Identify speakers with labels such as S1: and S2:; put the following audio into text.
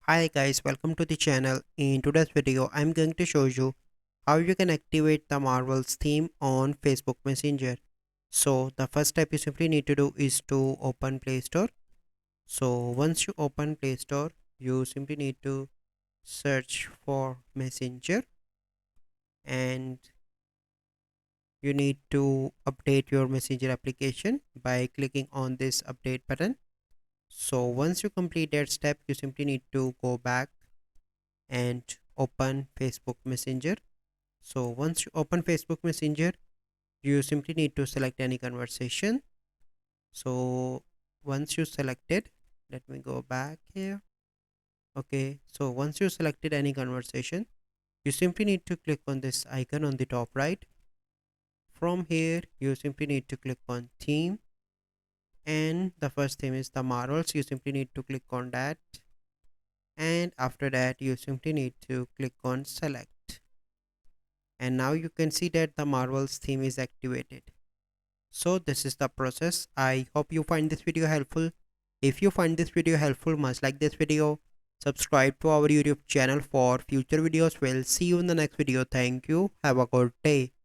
S1: Hi guys, welcome to the channel. In today's video, I'm going to show you how you can activate the Marvels theme on Facebook Messenger. So the first step you simply need to do is to open Play Store. So once you open Play Store, you simply need to search for Messenger and you need to update your Messenger application by clicking on this update button. So once you complete that step, you simply need to go back and open Facebook Messenger. So once you open Facebook Messenger, you simply need to select any conversation. So once you selected, let me go back here. Okay, so once you selected any conversation, you simply need to click on this icon on the top right. From here, you simply need to click on theme, and the first theme is the Marvels. You simply need to click on that, and after that, you simply need to click on select. And now you can see that the Marvels theme is activated. So this is the process. I hope you find this video helpful. If you find this video helpful, must like this video, subscribe to our YouTube channel for future videos. We'll see you in the next video. Thank you. Have a good day.